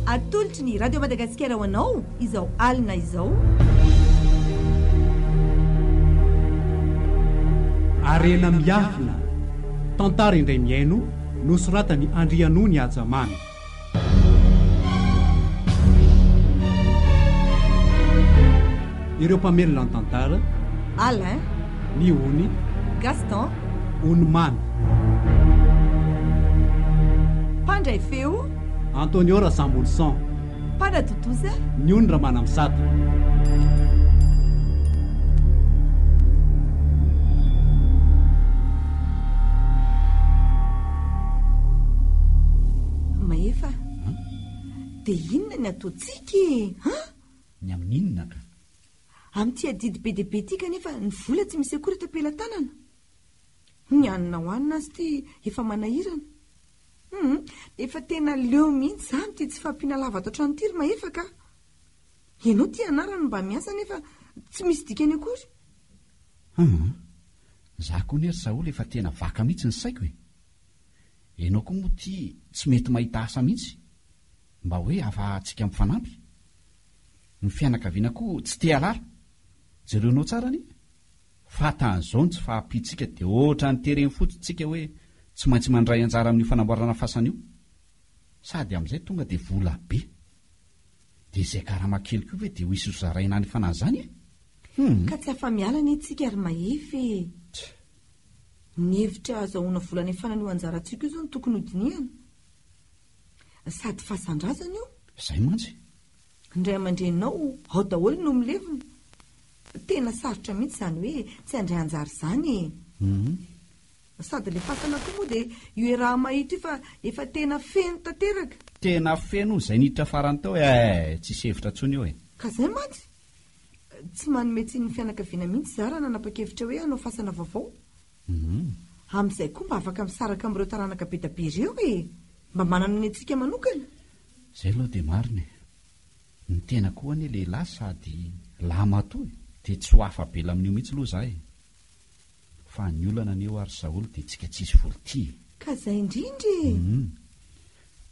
atolotry ny radio Madagasikara ho anao izao alina izao. Arena miafina tantara indray miaino nosoratany Andrianony Ajamany. Ireo mpamelona ny tantara: Alain, Niony, Gaston, Onimany. Pandray feo Antonio Rasambolson, Pana Totoza, Niony Ramanamsato. Maefa, dia inona ny ataontsika? Ny amin'inona ka? Amin'ity adidy be dia be ity kanefa ny vola tsy misy akory tapelan-tanana. Ny anina ho anina azy ity efa manahirana. Efa tena leo mihitsy izany ty tsy fampiana lavatra otrano tiry Maefa ka. Ianao ty anarany mba miasa nefa tsy misy dikany akory. Za koa nery Saoly efa tena vaka mihitsy ny saiko e. Ianao koa moa ty tsy mety mahita asa mihitsy mba hoe afa-tsika mifanampy. Ny fianakaviana koa tsy te halara. Jerenao tsara ny fatan'izao ny tsy fahampitsika dia ohatra ny tereny fotsitsika hoe tsy maintsy mandray anjara amin'ny fanamboarana fasana io. Sady amin'izay tonga dia vola be. Dia izay karama kely koa hoe dia ho isy zaraina ny fanan'izany e. Ka tsy afa-mialana itsika ary Mahefa e. Ny hevitra azahoana vola ny fananio anjarantsika io izao no tokony hodiniana. Sady fasan-drazana io. Izay mantsy. Indray aman-drenao ao daholo no milevina. Tena sarotra mihitsy izany hoe tsy handray anjara izany e. Sady ilay fasana koa moa dia io raha mahita io fa efa tena feno tanteraka. Tena feno izay niditra farany tao tsy hevitra tsony io e. Ka izay mantsy tsy manome tsiny ny fianakaviana mihitsy zara nanapa-kevitra hoe hanao fasana vaovao. Amin'izay koa mba afaka misaraka amin'ireo taranaka be da be ireo e. Mba manana ny antsika manokana. Izay aloha dia marina e. Ny tena koa ny lehilahy sady lamatoa dia tsy ho afa-bela amin'io mihitsy aloha za e. Fa ny olana anio ary Saoly dia tsika tsisy volontia. Ka izay indrindra.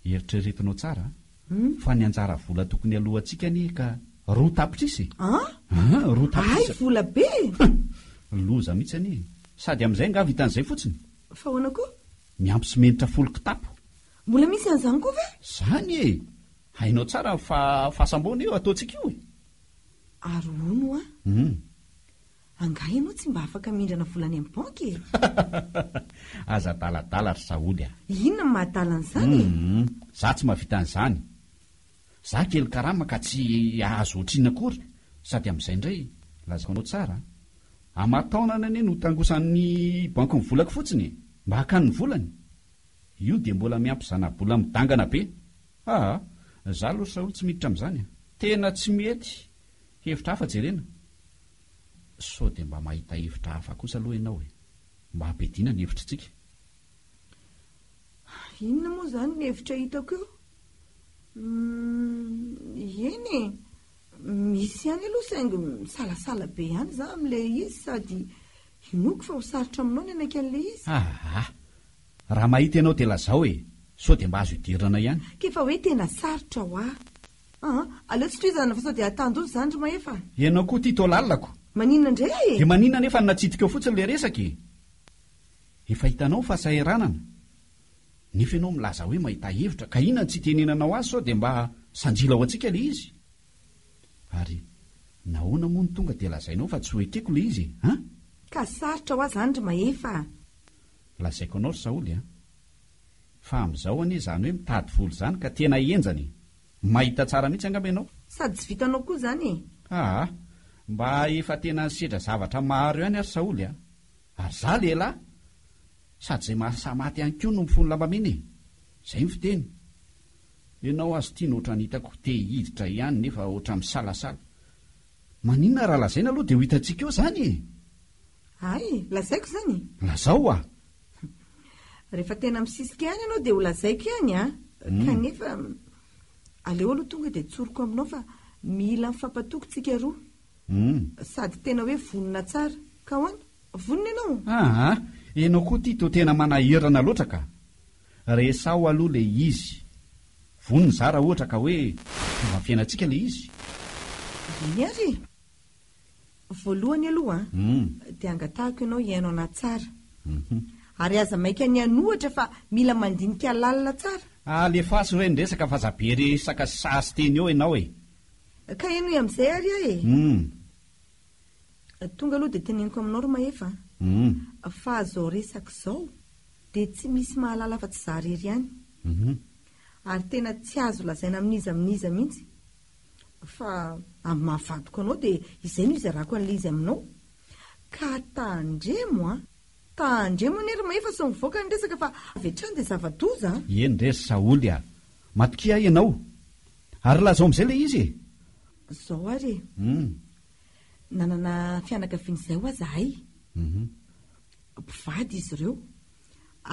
Eritreretinao tsara fa ny anjara vola tokony alohantsika ni ka roa tapitrisa. Roa tapitrisa. Ay, vola be. Loza mihitsy ani. Sady amin'izay nga vitan'izay fotsiny. Fa hoana koa? Miampy simenitra folo kitapo. Mbola misy an'izany koa ve? Zany e. Hainao tsara fa fahasamboana io ataontsika io e. Ary hono Anga ianao tsy mba afaka mindrana volany amin'ny banky e. Aza daladala ry Saoly a. Inona ny mahadala an'izany? Za tsy mahavita an'izany. Za kely karama ka tsy ahazo otrina akory. Sady amin'izay indray lazaonao tsara. Amataonana anie no tangosan'ny banky ny volako fotsiny mba hakany ny volany. Io dia mbola miampy zana-bola midangana be. Za aloha Saoly tsy miditra amin'izany. Tena tsy mety. Hevitra hafa jerena. Sao dia mba mahita hevitra hafa kosa aloha ianao e. Mba hampidina ny hevitrintsika. Inona moa izany ny hevitra hitako io? Eny misy ihany aloha saingy misalasala be ihany za amin'ilay izy sady inoko fa ho sarotra aminao ny anaka an'ilay izy. Raha mahita ianao dia lazao e. Sao dia mba azo hidirana ihany. Kefa hoe tena sarotra ho aleo tsy toizana fa sao dia atandozy izany ry Maefa. Ianao koa tia tao lalako. Maninona indray e? Dia maninona nefa natsitika eo fotsiny ilay resaka e. Efa hitanao fa saheranana. Nefa ianao milaza hoe mahita hevitra ka inona tsy tenenanao azy sao dia mba sanjila ho antsika ilay izy. Ary nahoana moa ny tonga dia lazainao fa tsy ho ekeko ilay izy Ka sarotra ho azy izany ry Maefa. Lazaiko anao ry Saoly fa amin'izao anie izany hoe mitady vola izany ka tena enjany. Mahita tsara mihitsy angamba ianao. Sady tsy vitanao koa izany e. Mba efa tena sedra zavatra maro ihany ary Saoly ary za lehilahy sady izay mahasamaty ihany koa no mifono lambamena e. Izay ny fiteny. Ianao azy tia nohatra nhitako te hiditra ihany nefa ohatra misalasala. Maninona raha lazaina aloha dia ho hitantsika eo izany e. Ay, lazaiko izany. Lazao Rehefa tena misisika ihany ianao dia ho lazaiko ihany kanefa aleo aloha tonga dia tsoroko aminao fa mila mifampatokotsika roa. Sady tena hoe vonona tsara. Ka hoana? Vonona ianao? Ianao koa tia to tena manahirana loatra ka. Resao aloha le izy voniny zara ohatra ka hoe fomba fiainantsika le izy. Iny ary voalohany aloha dia angatahako ianao iainao anaty tsara ary aza maika ny anohatra fa mila mandinika lalina tsara. Le fasy hoe nresaka fa zabe resaka sasy teny eo ianao e. Ka eno amin'izay ary aho tonga aloha dia teneniko aminao ro mahefa fa zao resaka zao dia tsy misy mahalala fa tsy zarery ihany ary tena tsy azo lazaina amin'iza mihitsy fa amin'ny mahavadiko anao dia izay no izarako an'ilay izy aminao ka tandremo nery mahefa so mivoaka ny resaka fa avetrany dia zava-doza. Eny resy Saoly matoki ahy ianao ary lazao amin'izay le izy zao ary nanana fianakavian'izay ho azahay mpivady izy ireo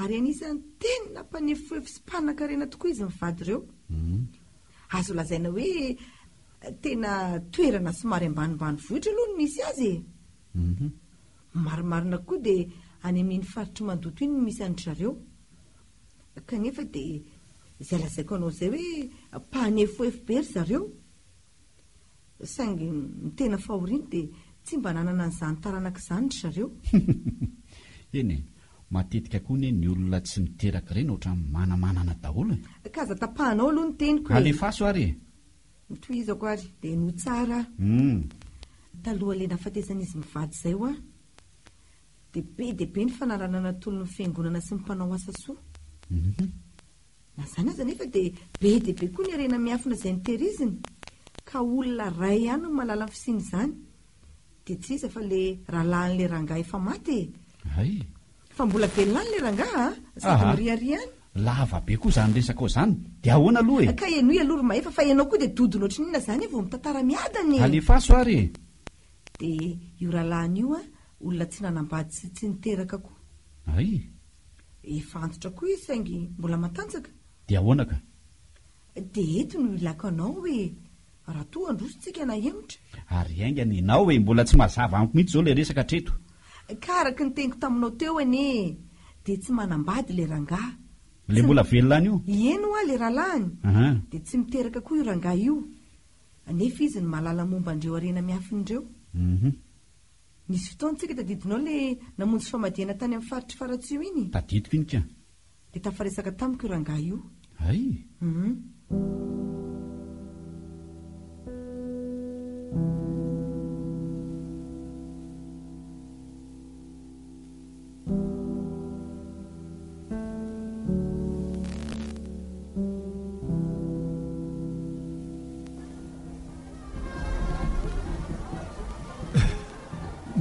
ary anisan'ny tena mpanefoefo sy mpanan-karena tokoa izy mivady ireo. Azo lazaina hoe tena toerana somary ambanimbany vohitra aloha no misy azy marimarina koa dia any amin'ny faritry mandoto iny no misy any zareo kanefa dia izay lazaiko anao izay hoe mpanefoefo be ry zareo saingy ny tena fahoriany dia tsy mba nanana an'izany taranak'izany ry zareo. Eny matetika koa ny olona tsy miteraka ireny ohatran'ny manamanana daholo kaza tapahanao aloha ny teniko alefaso ary tohizako ary dia no tsara taloha le nafatezan'izy mivady izay ho dia be ny fanaranana tolon'ny fiangonana sy ny mpanao asa soa na zany aza nefa dia be koa ny arena miafina izay niteriziny ka olona ray ihany no malala fisiany izany dia tsy iza fa le rahalahin'le rangahy efa maty fa mbola velona le rangahy sady miriariany lava be koa zany resaka ao zany dia ahoana aloha ka enoy aloha mahefa fa ianao koa dia dodiny ohatry nina zany vao mitantara miadany alefaso ary dia io rahalahiny io olona tsy nanambady sy tsy niteraka koa efa antotra koa izy saingy mbola matanjaka dia ahoana ka dia eto no ilako anao hoe raha toa androsontsika na hemotra ary aingany ianao hoe mbola tsy mazava amiko mihitsy zao le resaka treto ka araka ny teniko taminao teo anie dia tsy manambady le rangahy le mbola velona io eno le rahalahiny dia tsy miteraka koa io rangahy io nefa izy ny mahalala momba andreo arena miafin'ireo nisy fotoantsika tadidinao le namonjy famadihana tany amin'ny faritry faratsio iny tadidiko iny ka dia tafaresaka tamiko io rangahy io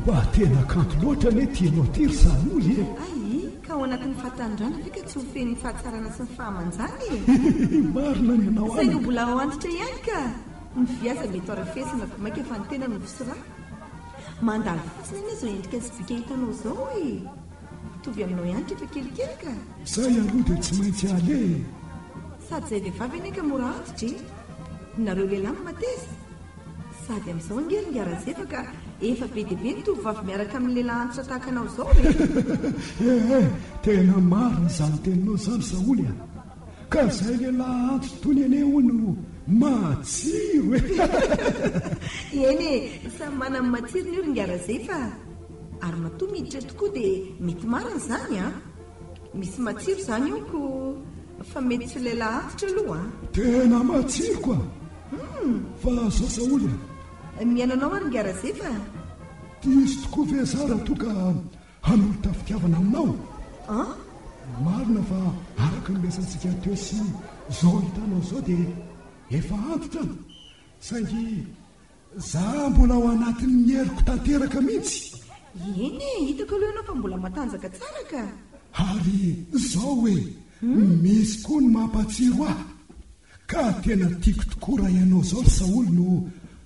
mba tena kanto loatra le tianao tiry Saoly ka ao anatin'ny fahatandrana fika tsy ho feny fahatsarana sy ny fahamanjany marina ny anao saingy mbola ao antitra ihany ka ny viasa mety arafesina vomaika efa ny tena no visira mandalo fotsiny anie zao endrika sy bika hitanao zao mitovy aminao ihany rehefa kelikely ka zay aloha dia tsy maintsy ale sady zay vehivavy eny ka mora antitra nareo lehilahy mateza sady amin'izao ngeringarazefa ka efa be dia be ny tovovavy miaraka amin'ny lehilahy antitra tahaka anao zao tena marina izany teninao izany Saoly ka izay lehilahy antitra toy ny ane hono matsiro eny samy manany matsiro ny io ringarazefa ary matoa miditra tokoa dia mety marina izany misy matsiro izany io ko fa mety tsy lehilahy antitra aloha tena matsiro koa fa zao Saoly miainanao ringarazefa diso tokoa ve zara toka hanolota fitiavana aminao marina fa araka ny mesantsika teo sy zao hitanao zao dia efa antitra saingy za mbola ao anatin'ny heriko tanteraka mihitsy eny hitako aloha ianao fa mbola matanjaka tsara ka ary zao hoe misy koa ny mampatsiro ahy ka tena tiako tokoa raha ianao zao ry Saoly no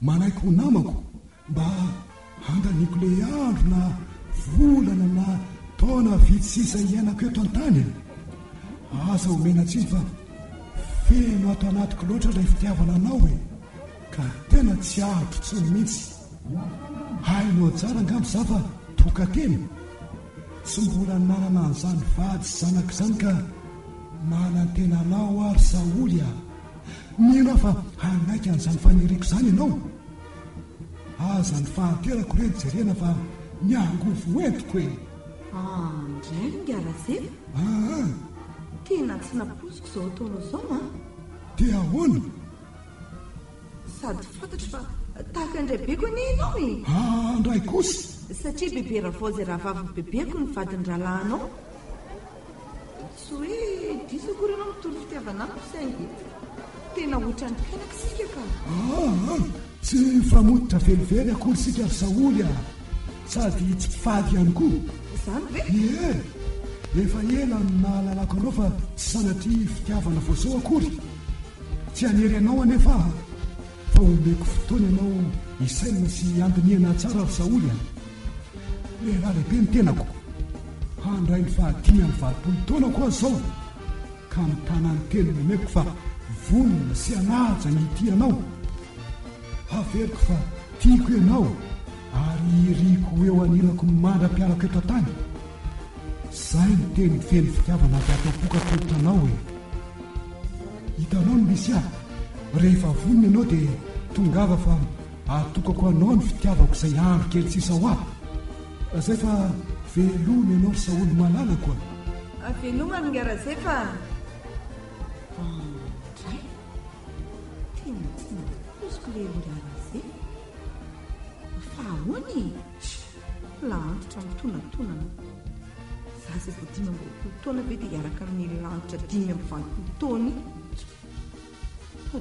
manaiky ho namako mba handaniko le andro na volana na taona vitsisa iainako eto an-tany aza homenatsiny fa feno ato anatiko loatra ilay fitiavana anao ka tena tsy ahotro tsy ny mihitsy hainao tsara angamy za fa toka teny sy mbola nanana an'izany vady zanaka izany ka manantena anao ary Saoly mihena fa hanaika an'izany faniriko izany ianao aza ny fahaterako reny jerena fa miangovo entiko e. Ndray ngiarazefa tena tsy naposiko izao ataonao izao a dia ahoana sady fantatro fa tahaka indray beko anie ianao e. Andray kosa satria bebe ravao izay raha vaviny bebeko ny vadiny rahalahinao tsy hoe diso akory ianao mitory fitiavana amiko saingy tena ohatra ny mpianaka sika ka tsy famoditra velively akory sika ry Saoly sady tsy mpifady ihany koa izany ve efa ela ny nahalalako anao fa tsy sanatria fitiavana voazao akory tsy hanery anao anefa fa omeko fotoana ianao isaina sy andiniana tsara ry Saoly lehilahy lehibe ny tenako handray ny fahadimy amin'ny 20 taona koa zao ka mitana ny teny omeko fa vonona sy anaja ny itianao haveriko fa tiako ianao ary iriko eo anirako ny mandra-piarako eto tany zay ny teny feny fitiavana avy atao-poka anao hitanao ny misy rehefa vonona ianao dia tongava fa atokako anao ny fitiavako izay andro kely tsisa ho aby zay fa velona ianao ry Saoly malalako veloma ny ngarazefa dray tena tsy naposiko le ngaraze fa ahoany lahantitra mitonantonana za zay vo 5 taona be dia hiaraka amin'ny lanitra 5 taona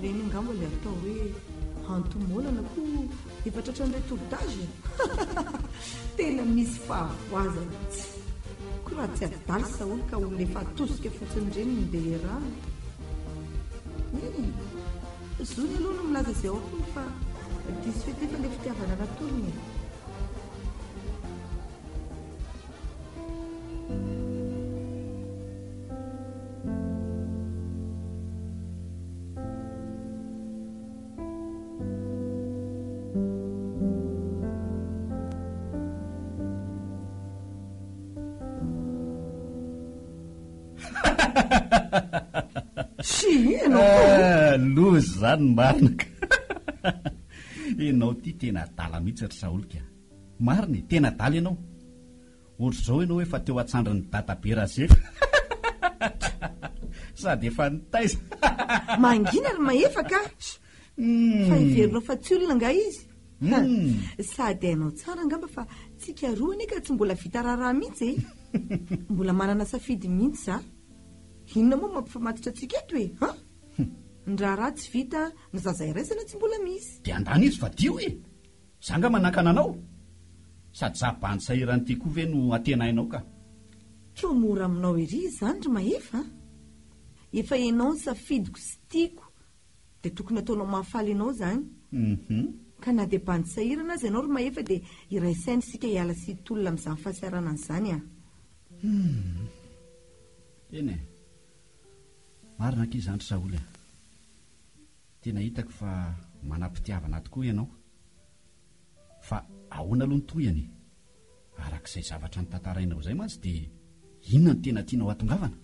reny angamba le atao hoe antomolana ko efa tratra n'ilay torodage tena misy fahavoazana ko raha tsy adaly Saoly ka olona efa atosika fotsiny ireny mindeha rano zony aloha no milaza izay ao koa fa diso fety efa le fitiavana natorony lozy zany marinaka ianao ty tena adala mihitsy ry Saoly ka mariny tena adala ianao ohatr' izao ianao efa teo atsandra ny databe razefa sady efa nitaiza mangina ry mahefa ka fa iverinao fa tsy olona nga izy sady hainao tsara angamba fa tsika roa anie ka tsy mbola vita raharaha mihitsy mbola manana safidy mihitsy za inona moa mampifamatitra atsika eto e ny raharaha tsy vita ny zaza iraisana tsy mbola misy dia andany izy fa dio zanga manakana anao sady zabany sahirany ty koa ve no atenainao ka ko mora aminao ery izany ry mahefa efa ianao ny safidiko sy tiako dia tokony ataonao mahafaly ianao izany ka na dia bany sahirana azy ianao ry mahefa dia iraisainy sika hiala sy tolona amin'izany fahasiarana an'izany eny marina ki izany ry Saoly tena hitako fa manam-pitiavana tokoa ianao fa ahoana aloha ny toyany arak'izay zavatra ny tantarainao izay mantsy dia inona ny tena tianao atongavana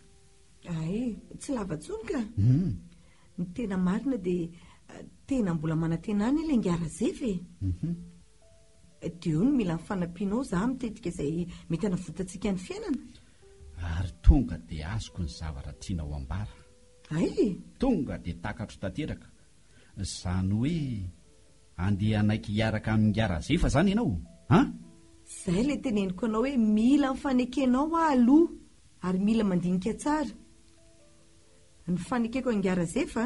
tsy lava-tsony ka ny tena marina dia tena mbola manantenany ilay ngarazefa dia eo no mila nyfanampianao za mitetika izay mety hanavotantsika ny fiainana ary tonga dia azoko ny zavatra tianao ambara tonga dia takatro tanteraka izany hoe andeha anaiky hiaraka amin'ny ngarazefa zany ianao izay le teneniko anao hoe mila mifanekenao aloha ary mila mandinika tsara ny fanekeko angarazefa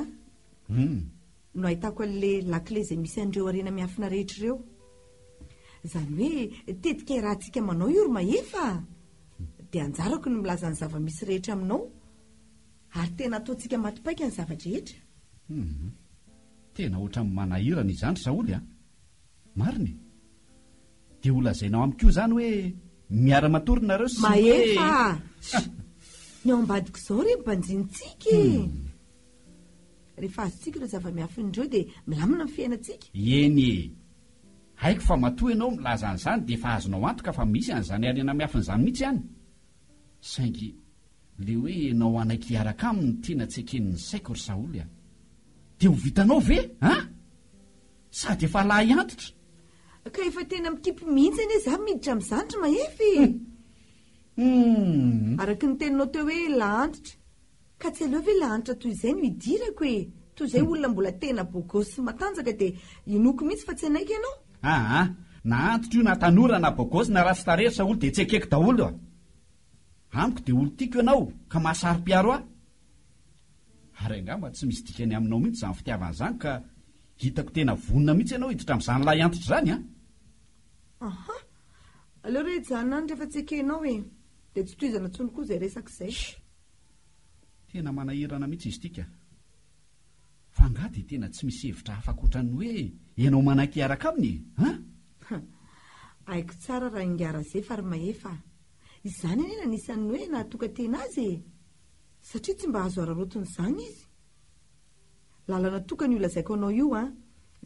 no ahitako an'le lakile izay misy an'ireo arena miafina rehetra ireo izany hoe tetika rahantsika manao io ry mahefa dia anjarako ny milaza ny zava-misy rehetra aminao ary tena ataontsika matipaika ny zavatra rehetra tena ohatra ny manahirana izany Saoly mariny dia olazainao amiko izany hoe miara-matorina sy mahefa ny ao ambadiko izao re mbanjinitsika rehefa azotsika ireo zava-miafin'ireo dia milamina ny fiainantsika eny haiko fa matoa ianao milaza an'izany dia efa azonao antoka fa misy an'izany arena miafin'izany mihitsy ihany saingy le hoe nao anaiky hiaraka aminy tiana tseken'ny saiko ry Saoly dia ho vitanao ve sady efa lahy antitra ka efa tena mikipy mihitsy anie za miditra amin'izandry mahefy araka ny teninao teo hoe lahantitra ka tsy aleo ve lahantitra toy izay no hidirako hoe toy izay olona mbola tena bogosy sy matanjaka dia inoko mihitsy fa tsy anaiky ianao na antitra io na tanora na bogosy na ratsy tarery Saoly dia tsy ekeko daholo amiko dia olo tiako ianao ka mahasary-piaro ary angamba tsy misy dikany aminao mihitsy izany fitiavana izany ka hitako tena vonina mihitsy ianao hiditra amin'izany lahy antitra izany aleo re hijanona any rehefa tsy ekenao dia tsy toizana ntsony koa izay resaka izay tena manahirana mihitsy izy tika fa nga dia tena tsy misy hevitra hafakotrany hoe ianao manan-kiaraka aminy aiko tsara raha ingara izay fa ry mahefa izany anie na nisan'ny hoe nahatoka tena azy satria tsy mba azo ararotiny izany izy lalana toka ny olazaiko anao io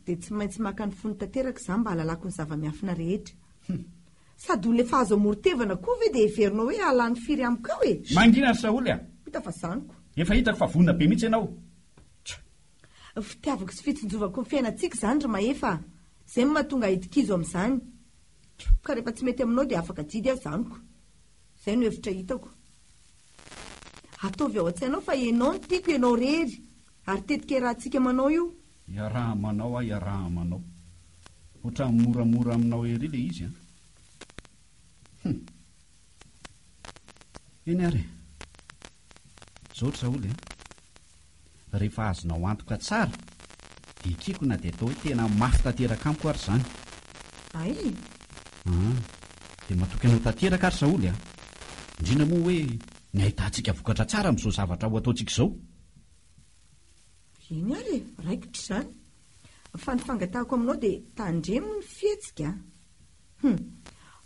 dia tsy maintsy maka ny fony tanteraka izany mba halalako ny zava-miafina rehetra sady olona efa azo amorotevana koa ve dia heverinao hoe hahalany firy amiko ao mangina ry Saoly hita fa zaniko efa hitako fa vonina be mihitsy ianao fitiavako sy fitsinjovako ny fiainantsika izany ry mahefa izay ny mahatonga hitikizo amin'izany ka rehefa tsy mety aminao dia afaka didy aho zaniko izay no hevitra hitako ataovy ao an-tsainao fa ianao ny tiako ianao rery ary tetika rahantsika manao io iarahamanao iarahamanao ohatrany moramora aminao ery le izy eny ary zao ry Saoly rehefa azonao antoka tsara dia ikiko na dia atao hoe tena mafy tanteraka amiko ary izany dia matoky anao tanteraka ary Saoly indrindra moa hoe ny ahitantsika vokatra tsara amin'izao zavatra ho ataontsika izao eny ary raikitra izany fa ny fangatahako aminao dia tandremo ny fihetsika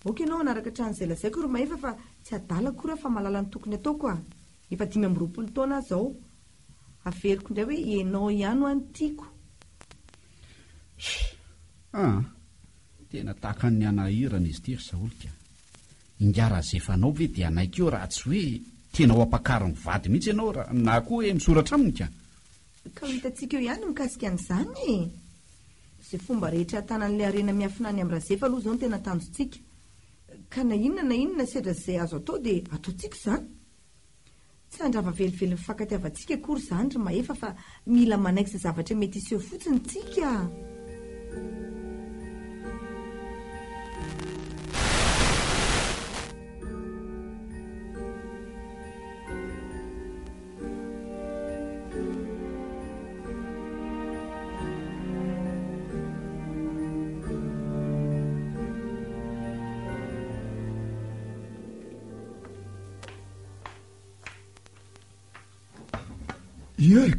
oka ianao anaraka hatran'izay lazaiko ry mahefa fa tsy adala koa fa malala ny tokony ataoko efa 5 taona zao averiko indray hoe ianao ihany ho any tiako tena tahaka ny anahirana izy ity ry Saoly ka ingara azefanao ve dia anaiky eo raha tsy hoe tena ho ampakary ny vady mihitsy ianao na koa hoe misoratra aminy ka hitantsika eo ihany mikasika an'izany izay fomba rehetra tanan'ilay arena miafina any amin'ny razefa aloha izao no tena tanjontsika ka na inona sedra izay azo atao dia ataontsika izany tsy handrava velively mifankatiavantsika akory izany ry mahefa fa mila manaiky izay zavatra mety iseho fotsiny tsika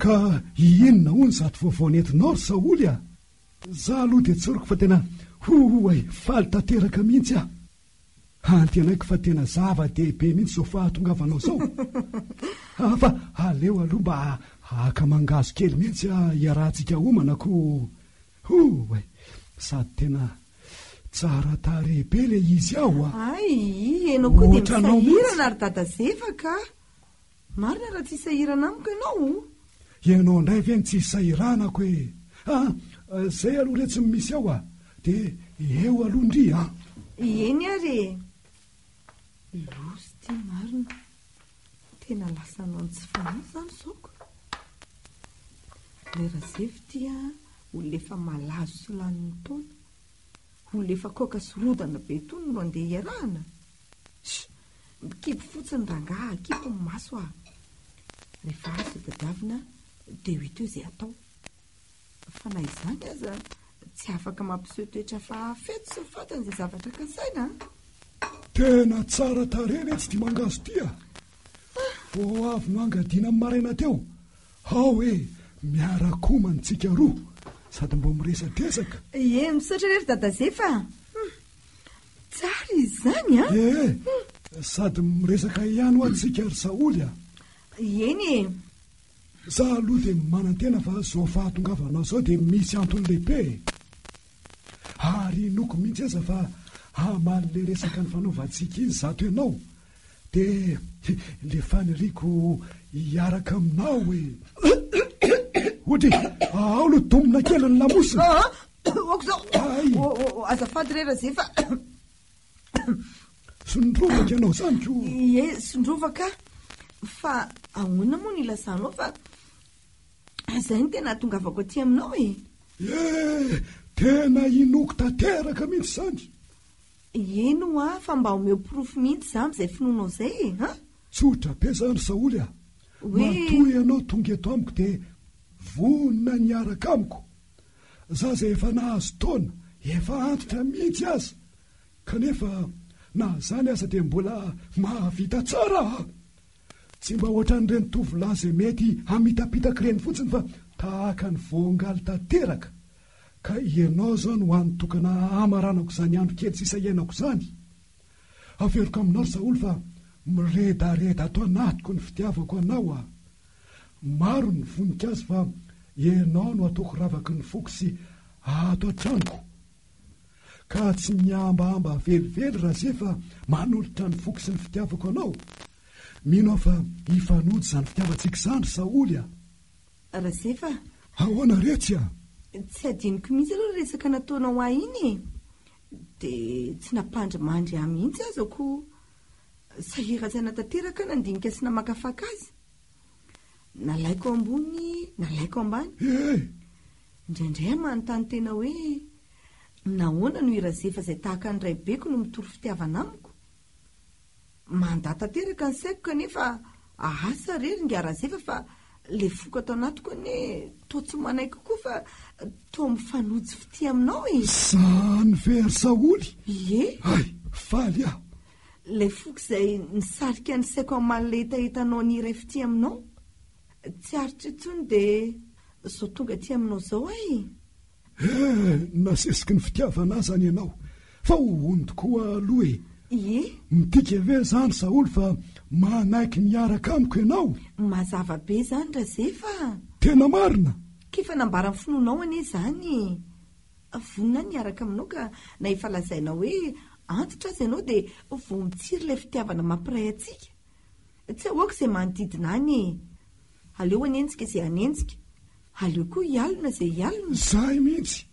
ka inona hoy ny zato vaovaonetinao ry Saoly za aloha dia tsoriko fa tena faly tanteraka mihitsy antenaiko fa tena zava-dehibe mihitsy zao fahatongavanao zao fa aleo aloha mba haka mangazo kely mihitsy iarahantsika omanako sady tena tsara tarehibe le izy aho ianao koa dia misahirana ary dadazefa ka marina raha tsy hisahirana amiko ianao ianao indray ve ny tsy hisahiranako zay aloha re tsy misy ao dia eo aloha ndry eny ary losy ty marina tena lasanao ny tsy fanao izany zaoko le razefy ty olona efa malazo sy laniny taona olona efa koka sorodana be tony no andeha iarahana mikipy fotsiny rangaha kipy ny maso rehefa azo tadiavina dia ho ito izay atao fa na izany aza tsy afaka mampiseho toetra fa feto sy fatany izay zavatra kasaina tena tsara tarena tsy dia mangazo tya vo avy no angadiana amin'ny maraina teo hoe miara-komantsika roa sady mbo miresadresaka misaotra rery dadazefa tsara izany sady miresaka ihany ho antsika ry Saoly eny za aloha dia manantena fa zao fahatongavanao zao dia misy antony lehibe ary noko mihitsy aza fa hamaly le resaka ny fanaovantsika izy zato ianao dia le faniriako hiaraka aminao ohatra ao lo domina kely ny lamosina oko zao azafady rera zay fa sondrovaka ianao zany ko ie sondrovaka fa ahoana moa ny lazanao fa zay ny tena tongavako aty aminao e tena inoko tanteraka mihitsy zany eno a fa mba omeo porofo mihitsy za am'izay finoanao zay e ha tsotra be zany saoly a Hoe- matoy ianao tonga eto amiko de vonina niaraka amiko za zay efa nahazo taona efa antitra mihitsy aza kanefa na zany aza de mbola mahavita tsara tsy mba ohatran'ireny tovolahy zay mety hamitapitaka reny fotsiny fa tahaka ny voangaly tanteraka ka ianao zao no hoany tokana amaranako zany andro kely tsisa iainako zany averiko aminao saoly fa miredareda ato anatiko ny fitiavako anao a maro ny voninkazo fa ianao no ataoko ravaky ny foko sy ato an-tranoko ka tsy miambamba velively raha zay fa manolotra ny foko sy ny fitiavako anao mino aho fa hifanody zany fitiavantsika zany saoly a raha zay fa ahoana retsy a tsy adiniko mihitsy aloha resaka nataonao ahy iny de tsy nampandrimandry ahy mihitsy azako sahirasaina tanteraka nandinika sy namakafaka azy nalaiko ambony nalaiko ambany indraindray manontany tena hoe nahoana no irazefa zay tahaka ny ray beko no mitory fitiavana amiko manda tanteraka ny saiko kanefa asa rery ngarazefa fa le foko atao anatiko ane to tsy manaiky koa fa to mifanojo fiti aminao e zany very saoly ie ay faly aho le foko zay nisarika ny saiko am'man'le hitahitanao ny iray fiti aminao tsy aritra itsony de zao tonga ty aminao zao ay nasesiky ny fitiavana zany ianao fa hohony tokoa aloha e ie mitika ve zany saoly fa manaiky niaraka amiko ianao mazava be zany raha zay fa tena marina kefa nambara ny finoanao ane zany vonina niaraka aminao ka na efa lazainao hoe antitra azy ianao de vo mitsiry ilay fitiavana mampiray atsika tsy ahoaka izay manodidina any aleo anenjika izay anenjika aleo koa hialina zay hialina zay mihitsy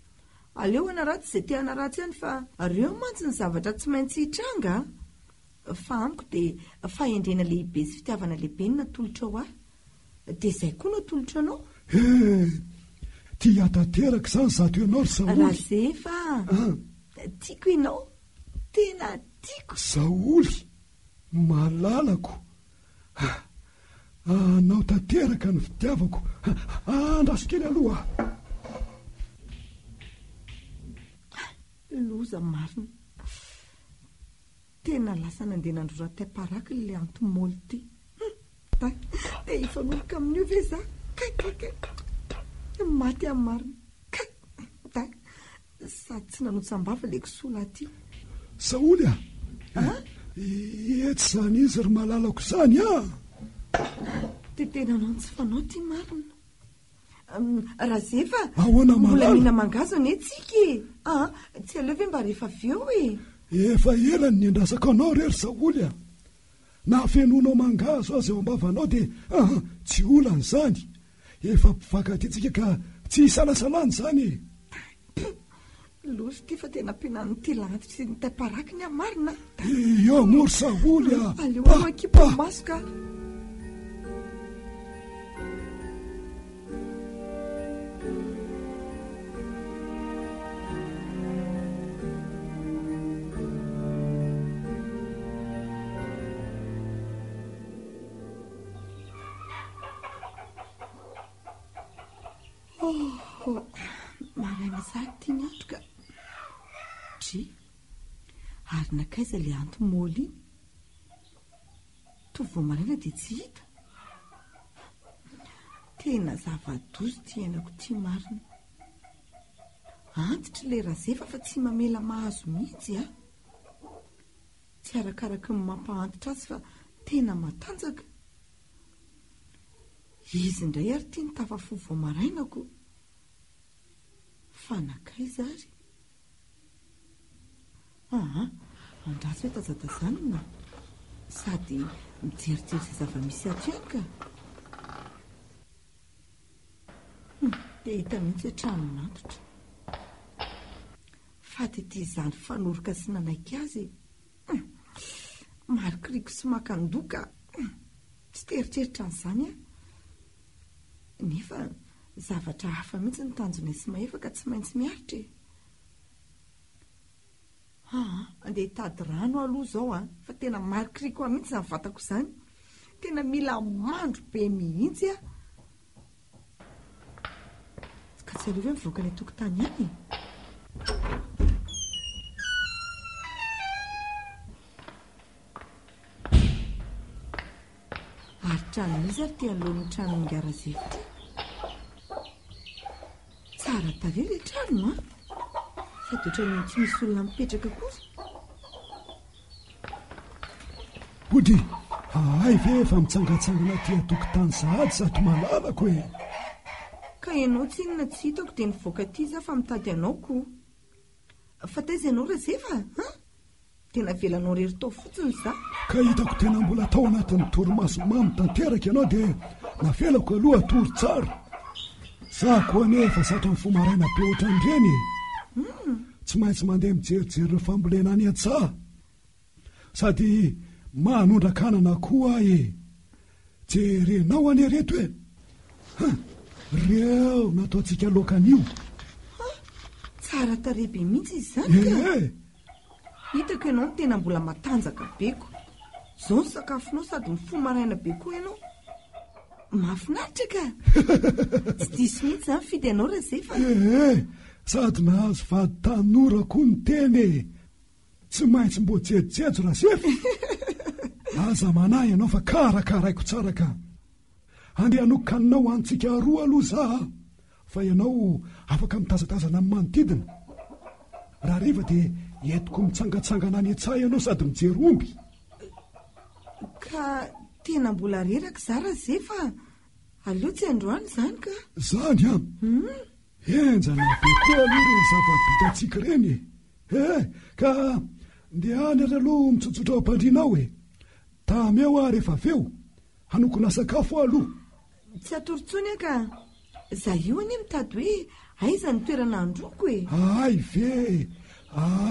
aleo anaratsy izay te anaratsy ihany fa reo mantsy ny zavatra tsy maintsy hitranga fa amiko de fahendrena lehibe sy fitiavana lehibe ny natolotra ao ahy de zay koa natolotra anao tia tanteraka zany zato ianao ry raha saoly zay fa tiako ianao tena tiako saoly malalako anao tanteraka ny fitiavako andraso kely aloha loza marina tena lasa nandeha nandrora taiparaky le antomoly ty de ifanoloka amin'io ve za maty amin'ny marina sady tsy nanotsambava le kisola ty saoly etsy zany izy ry malalako zany de tena anao tsy fanao ty marina raha zay fa ahoana mbola malala mihina mangazo ane tsika tsy aleo ve mba rehefa avy eo e efa elany ny andrasaka anao rery saoly na fenonao mangazo azy eo ambavanao de tsy olany zany efa mpivakatytsika ka tsy isalasalany zany lozy ty fa tena ampianany ty lanitra sy ny taiparaky ny amarina eo mory saoly aleo amakipo masoka maray mazary ty ny andro ka dry ary nakaiza le antomoly iny tovy vo maraina de tsy hita tena zava-dozy ty ainako ty marina antitra le raha zefa fa tsy mamela mahazo mihitsy tsy arakaraky ny mampaantitra azy fa tena matanjaka izy indray ary ty ny tafafo vo marainako fa nakaiza ary andraso hoe tazatazanona sady mijerijery zay zava-misy ato ihany ka dia hita mihitsy hoe trano nantotra. Faty izany fanoroka sy nanaiky azy. Marikiriko sy makandoka. Tsy teritreritra an'izany a. Nefa zavatra hafa mihitsy ny tanjona sy mahefaka tsy maintsy miaritra. Andeha hitady rano aloha izao a. Fa tena marikiriko mihitsy izany vatako izany. Tena mila mandro be mihitsy a. Ka tsy aleo hoe mivoaka ilay tokotany ihany. Ary trano misy ary tia alohan'ny trano ngarazefy. Tsara tarehy ilay trano a. Sady ohatran'ny tsy misy olona mipetraka kosa. Body, ay ve efa mitsangatsangana tia tokotany sahady sady malalako e. Ka ianao tsy inona tsy hitako dia nivoaka ty za fa mitady anao koa. Fa taiza ianao Razefa? Tena velanao rery tao fotsiny za. Ka hitako tena mbola tao anatin'ny torimaso mamy tanteraka ianao dia navelako aloha tory tsara. Za koa nefa zatra mifomaraina be ohatran'ireny. Tsy maintsy mandeha mijerijery ireo fambolena any an-tsaha. Sady manondrakanana koa e. Jerenao any reto e. Reo nataontsika lokan'io. Tsara tarebe mihitsy izy zany ka. Hitako ianao tena mbola matanjaka beko. Zao ny sakafonao sady mifomaraina be koa ianao. Mahafinaritra ka. Tsy diso mihitsy zany fidy ianao Razefa. Sady nahazo vady tanora koa ny teny. Tsy maintsy mbo jejojejo Razefa. Aza manahy ianao fa karakaraiko tsara ka. Andeha anokanao antsika roa aloha za. Fa ianao afaka mitazatazana amin'ny manodidina. Raha riva dia entiko mitsangatsangana any an-tsaha ianao sady mijery omby. Ka tena mbola reraka za Razefa. Aleo tsy androany zany ka. Zany a. Enjana be koa aloha ireny zava-bitantsika ireny. Ka ndehany ary aloha mitsotsotra ao am-pandrianao e. Tameo aho rehefa aveo hanokona sakafo aloha. Tsy atoritsony ka. Za io anie mitady hoe aiza ny toerana androko e. Ay ve.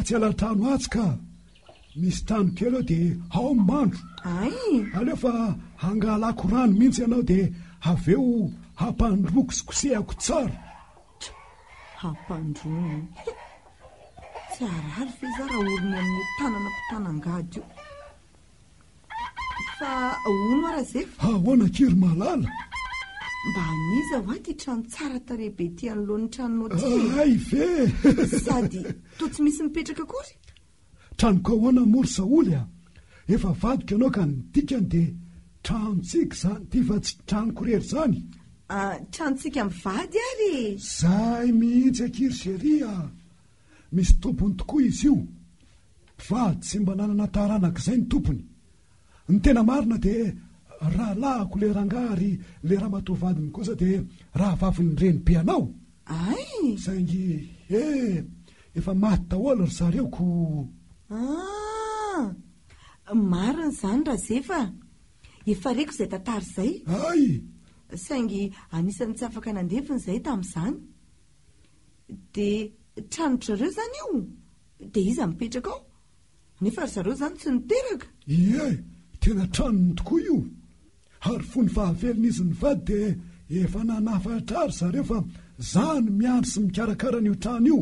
Tsy alatrano atsy ka. Misy trano kely ao dia ao mandro. Ay. Aleo fa hangalako rano mihitsy ianao dia aveo hampandroko sy kosehako tsara. Hampandrono. Tsy arary fe za raha oriny amin'ny tanana mpitanangady io. Fa ono Razefa. Ahoana kiry malala. Mba aniza ho aty trano tsara tarebe ty anoloan'ny tranonao ty. Ay ve. Sady to tsy misy mipetraka akory. Tranoko ahoana moro Saoly a. Efa vadiko ianao ka nidikany dia tranontsika zany. Ty fa tsy tranoko rery zany. Tranontsika mivady ary. Zay mihitsy akiry sheria. Misy tompony tokoa izy io. Vady sy mba nanana taranak'izay ny tompony. Ny tena marina dia raha lahako le rangary le raha matovadiny kosa dia raha vaviny reny be anao. Ay. Saingy efa maty daholo ry zareo ko. Marina zany Razefa. Efa reko izay tantara izay. Ay. Saingy anisan'ny tsy afaka nandeviny izay tamin'izany. Dia tranotrareo zany io. Dia iza mipetraka ao. Nefa ry zareo zany tsy niteraka. Tena tranony tokoa io. Ary fony fahavelon'izy ny vady dia efa nanafatra ary zareo fa zany miandry sy mikarakara n'io trano io.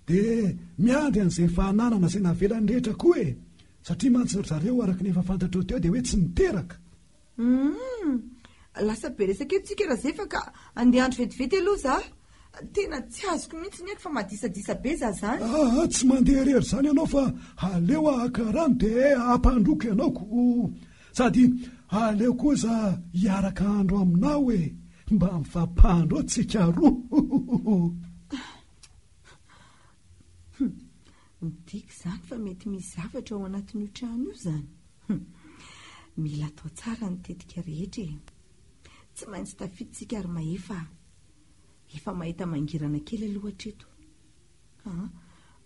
Dia miandry an'izay fahananana izay navelany rehetra koa e. Satria mantsy zareo araka ny efa fantatra teo dia hoe tsy niteraka. Lasa be resaka etsika Razefa ka andeha andro vetivety aloha za. Tena tsy azoko mihitsy ny eko fa madisadisa be za zany. Tsy mandeha rery zany ianao fa aleo ahaka rano dia hampandroko ianaoko. Sady aleo kosa hiaraka andro aminao e. Mba mifampandro tsika roa. Midika zany fa mety misy zavatra ao anatin'io trano io zany. Mila atao tsara ny tetika rehetra e. Tsy maintsy tafiditsika ary maefa. Efa mahita mangirana kely aloha hatreto.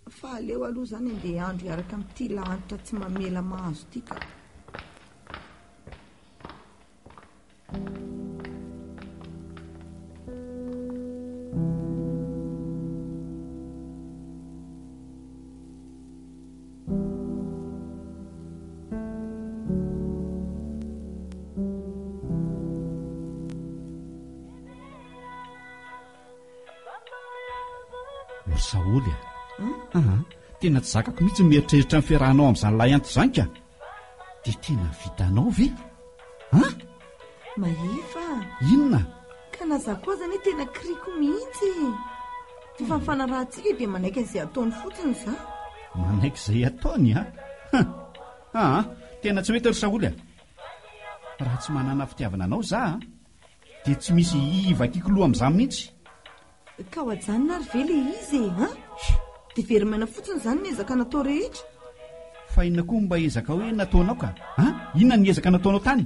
Fa aleo aloha zany andeha andro hiaraka amin'ity lanitra tsy mamela mahazo ity ka. Ory Saoly tena tsy zakako mihitsy mieritreritra ny fiarahanao amin'izany lahy anto izany ka. Dia tena vitanao ve? Mahefa Inona? ka naza koa zany tena kriko mihitsy. Fa mifanarahantsika dia manaiky an'izay ataony fotsiny za. Manaiky izay ataony tena tsy mety ry Saoly raha tsy manana fitiavana anao za dia tsy misy ivakiko loha amin'izany mihitsy. Ka ho ajanona ary ve le izy dia very maina fotsiny izany ny ezaka natao rehetra. Fa inona koa mba ezaka hoe nataonao ka? Inona ny ezaka nataonao tany?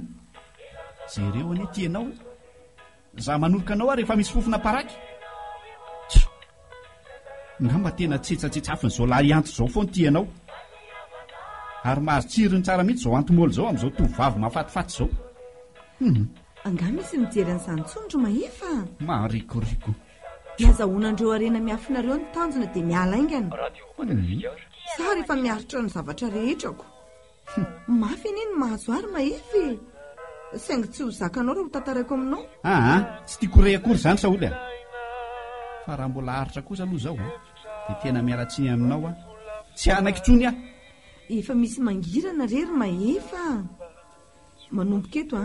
Jereo anie tianao za manoloka anao ary efa misy fofona paraky. Ngamba tena tsetsatsetsafiny izao lahy anto izao foana tianao. Ary mahazo tsirony tsara mihitsy izao antomolo izao amin'izao tovavy mahafatifaty izao. Angah misy mijery an'izany tsondro Mahefa. Maharikoriko. Nazahoanandreo arena miafinareo ny tanjona dia miala aingana. Sa rehefa miaritra ny zavatra rehetrako. Mafy anie ny mahazo ary Mahefy. Saingy tsy ho zakanao raha ho tantaraiko aminao. Tsy tiako re akory izany Saoly fa raha mbola haritra kosa aloha izao dia tena miaratsiny aminao tsy anaiky intsony Efa misy mangirana rery Mahefa. Manomboka eto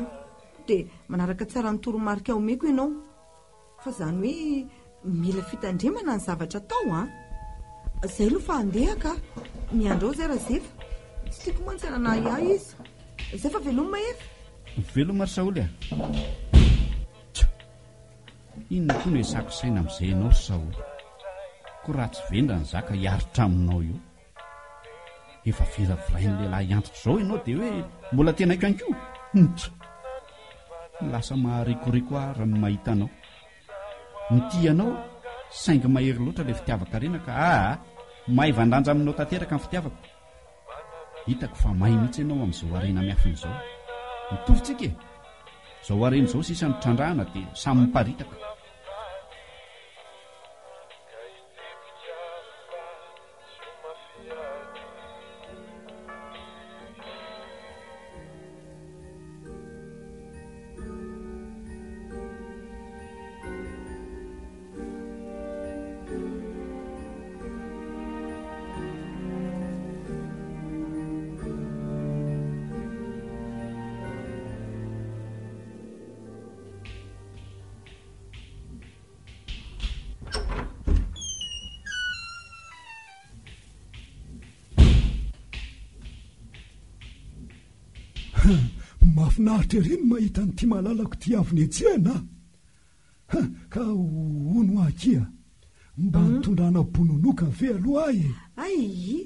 dia manaraka tsara ny toromarika omeko ianao. Fa izany hoe mila fitandremana ny zavatra tao Izay aloha fa handeha ka miandreo izay raha zefa. Tsy tiako mantsy anana izy. Izay fa veloma Mahefa. Veloma ry Saoly inona koa no ezako saina amin'izay ianao ry Saoly. Koa raha tsy vendra ny zaka hiaritra aminao io. Efa viravirain'ny lehilahy antitra izao ianao dia hoe mbola tena iko anko. Lasa maharikoriko raha ny mahita anao. Mity anao saingy mahery loatra ilay fitiavaka rena ka mahay vandanja aminao tanteraka ny fitiavako. Hitako fa mahay mihitsy ianao amin'izao arena miafina izao. Mitovitsika izao arena izao sisa mitrandrahana dia samy miparitaka. Mahafinaritra ery ny mahita nyity malalako ty avy etsena ka ono akia mba nitondrana bononoka ve aloha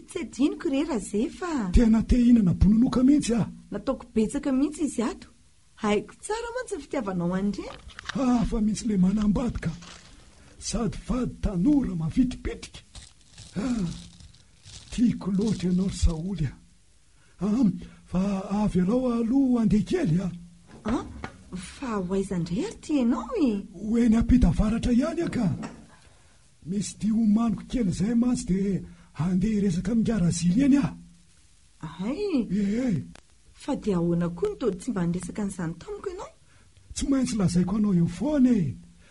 tsy adiniko re raha zefa. Tena te hinana bononoka mihitsy nataoko betsaka mihitsy izy ato. Haiko tsara mantsy ny fitiavanao andreny. Fa mihitsy le manambadika sady vady tanora mavitipitika. Tiako loatra ianao ry Saoly fa avy alao aloha andeha kely fa hoaizandray ary ty ianao hoe ny ampita varatra ihany ka misy dia homaniko kely izay mantsy dia andeha resaka mingarazily eny fa dia ahoana koa nitody tsy mba niresaka n'izany tamiko ianao. Tsy maintsy lazaiko anao eo foana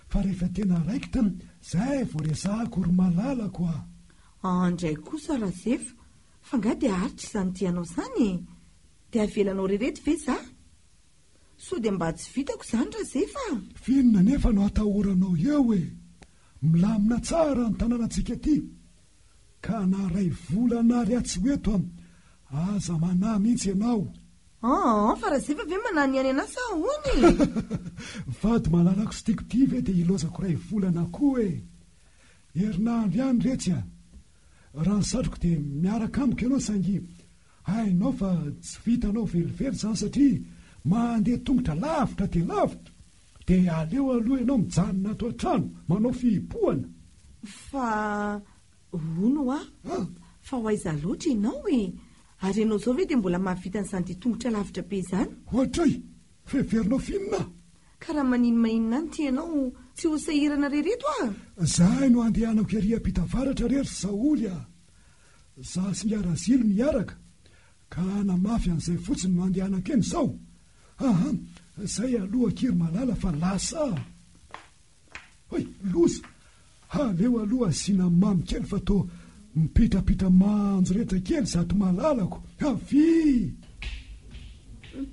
fa rehefa tena raikita izay vao resahako ry malalako andray kosa raha zefa fa ngah dia aritra izany tianao izany dia avelanao rereto ve za so dia mba tsy vitako izany raha zefa. Finona nefa no atahoranao eo milamina tsara ny tanànantsika ty ka na ray volana ry atsy hoeto aza manahy mihitsy ianao. Fa raha zefa ve manany ihany anazy ahoany vady malalako sy tiako ty ve dia ilozako ray volana koa herinandro ihany retsy raha ny satroko dia miaraka amiko ianao saingy hainao fa tsy vitanao velively izany satria mandeha tongotra lavitra dia lavitra dia aleo aloha ianao mijanona ato an-trano manao fihipoana. Fa ono fa hoaiza loatra ianao ary ianao izao ve dia mbola mahavita n'izany dia tongotra lavitra be izany. Ohatray fehiverinao finona ka raha maninona any ty ianao tsy ho sahirana rereto zahay no andehanako ery ampita varatra rery Saoly za sy miarazily miaraka ka namafy an'izay fotsiny no andehanako eny izao. Zay aloha kiry malala fa lasa loza aleo aloha asiana mamy kely fa to mipitrapitra manjo rehetra kely zato malalako avy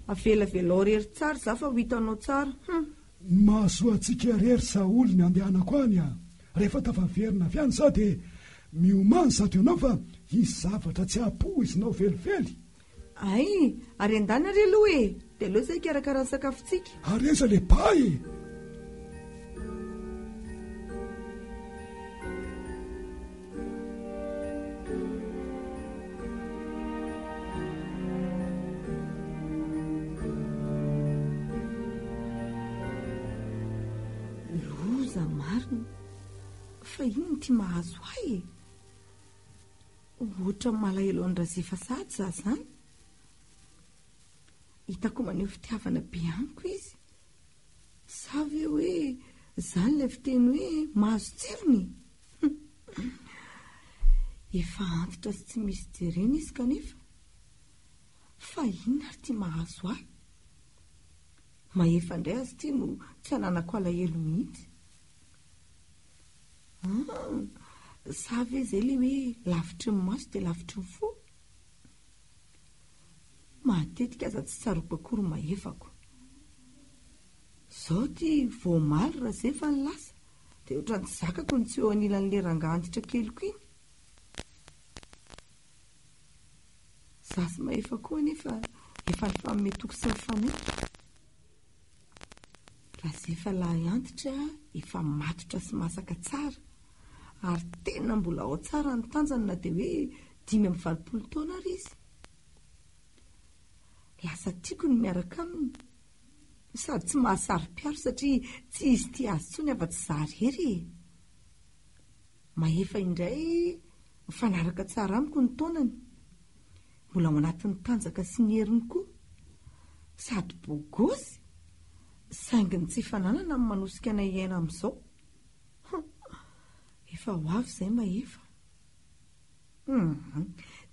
avelavelao rery tsara za fa ho hitanao tsara mahasoa antsika rery Saoly ny andehanako any a rehefa tafaverina avy any za dia miomany zato ianao fa isy zavatra tsy apoizinao velively ay ary andany are aloha e dia aloha zay karakara ny sakafontsika areza le pay loza marina fa ino ty mahazo ahy ohatra malahelo andrazefa sady za zany hitako maneho fitiavana be amiko izy sa ve hoe zany ilay fiteny hoe mahazo tsirony efa antitra sy tsy misy jerena izy kanefa fa inona ary ty mahazo ahy mahefa indray azy ty no tsy ananako alahelo mihitsy sa ve zay le hoe lavitry ny maso dia lavitry ny fo matetika aza tsy tsaroako akory mahefako zao ty voamaly raha zay fa ny lasa dia ohatra ny tsy zakako ny tsy eo anilan'le rangantitra keliko iny za sy mahefa koa nefa efa ny fametoko sy ny fanetiko raha zay fa lahy antitra efa matotra sy masaka tsara ary tena mbola ao tsara ny tanjany na dia hoe 5-20 taona ary izy lasa tiako ny miaraka aminy sady tsy mahasary-piaro satria tsy izy ty azy tsony afa-tsy zarery mahefa indray mifanaraka tsara amiko ny taonany mbola ao anatin'ny tanjaka sy ny heriny koa sady bogosy sainginy tsy fananana amin'ny manosika na iaina amin'izao efa ho avy izay mahefa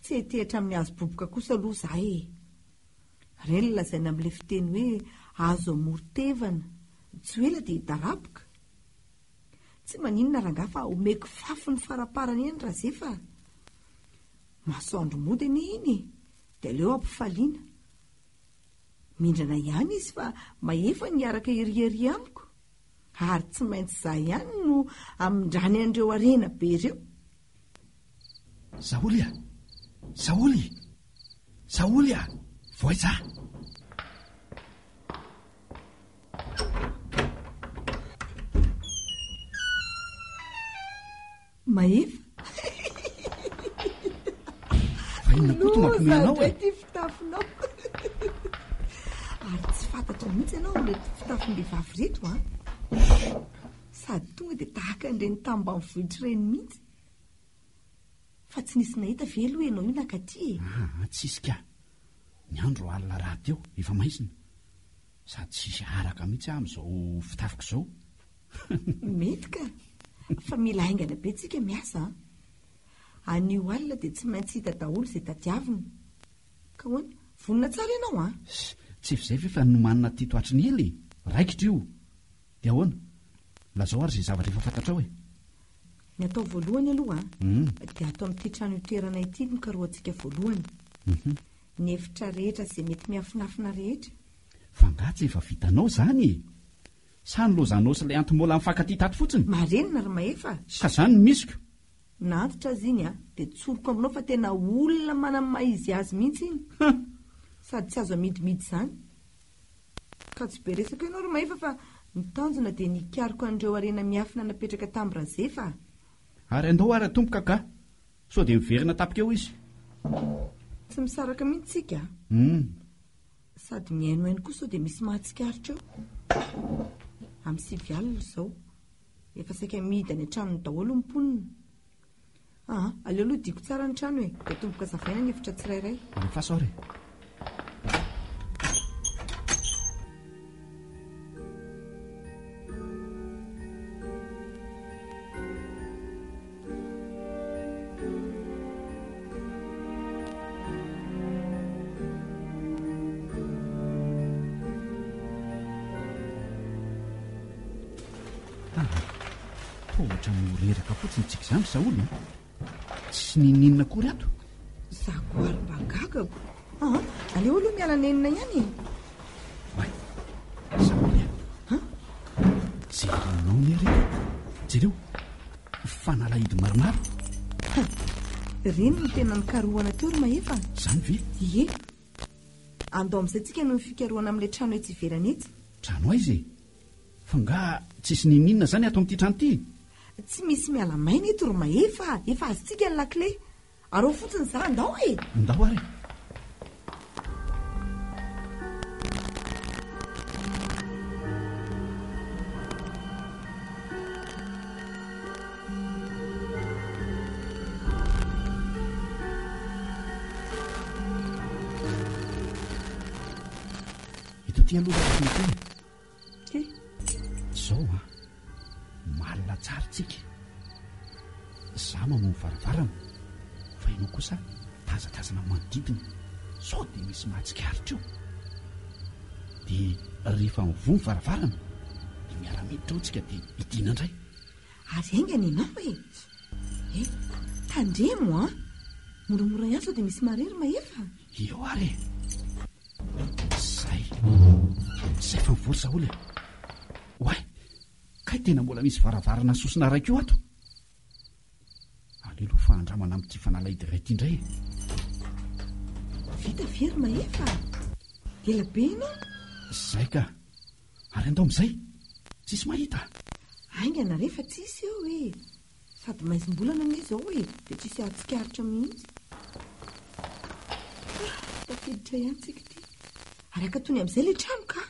tsy hetehitra amin'ny azo boboka kosa aloha zahay reny lazaina amin'ilay fiteny hoe azo amorotevana tsy ela dia hidaraboka tsy maninona rangaha fa omeko fafy ny faraparany eny raha zay fa masoandro mody any iny dia aleo ampifaliana mindrana ihany izy fa mahefa niaraka iriary amiko ary tsy maintsy za ihany no amindrany andreo arena be ireo Saoly a Saoly a voaiza mahefa fa inona koa ty mampimenao e ty fitafinao ary tsy fantatra mihitsy ianao mety fitafim-behivavy reto a sady tonga dia tahaka an'ireny tambanivohitra ireny mihitsy fa tsy nisy nahita ve aloha ianao io nakaty tsisy ka ny andro alina raha teo efa maizina sady tsisy araka mihitsy amin'izao fitafiko izao mety ka fa mila haingana be tsika miasa anio alina dia tsy maintsy hita daholo izay tadiavina ka hoana vonina tsara ianao tsy fizay ve fa nomanina ty toatry ny ely raikitra io dia ahoana lazao ary izay zavatra efa fantatra e ny atao voalohany aloha dia atao amin'ity trano itoerana ity no karoantsika voalohany ny efitra rehetra izay mety miafinafina rehetra fa ngatsy efa vitanao zany sa nylozanao sy ilay antimola mifankaty tato fotsiny marenina ry mahefa ka zany ny misiko nantitra azy iny dia tsoroko aminao fa tena olona manamaizy azy mihitsy iny sady tsy azo amidimidy zany ka tsy be resaka ianao ry mahefa fa nitanjona dia nikariko an'ireo arena miafina napetraka tambirazefa ary andao ary atomboka ka sao dia miverina tapika eo izy tsy misaraka mihitsy tsika sady miaino hainy koa sao dia misy mahatsikaritra eo amin'ny 7 alina izao efa saika mihidy any an-tranony daholo mimponina aleo aloha diako tsara ny trano e dia tomboka zavaina ny efitra tsirairay rehefa sao re tohatra moreraka fotsiny tsika izany Saoly tsy nininona kory ato. Zakoarybagagako aleo aloha miala-nenina ihany. Ay Saoly jerenao nery jereo fanalahidy maromaro. Reny no tena nikarohana teo ry Mahefa. Zany ve? Ie, andao amin'izay tsika no fikarohana amin'ilay trano etsy ivelany etsy. Trano aiza e? Fa nga tsisy nininona zany ato amin'ity trano ity? Tsy misy miala-maina eto ry Mahefa, efa azontsika ny lakile. Arao fotsiny za andao e. Ndao ary. Ito ty aloha e. Zao malina tsara tsika. Za mamono varavarana fa ianao kosa tazatazana manodidina. Sao dia misy mahatsikaritra eo. Dia rehefa mivono varavarana dia miara-miditra ao tsika dia idina indray. Ary aingana ianao e. Tandremo moramora ihany sao dia misy marery Mahefa. Eo ary Zay fa mivory Saoly. Oay, kay tena mbola misy varavarana sosina raika io ato. Alelo fa andramana amin'ity fanalahidy iray ity indray. Vita very Mahefa. Ela be ianao. Zay ka. Ary andao amin'izay tsisy mahita. Aingana rehefa tsisy eo e. Sady maizim-bolana anie izao e. Dia tsisy ahatsikaritra mihitsy. Tafiditra ihany tsika ity. Ary akatony amin'izay ilay trano ka.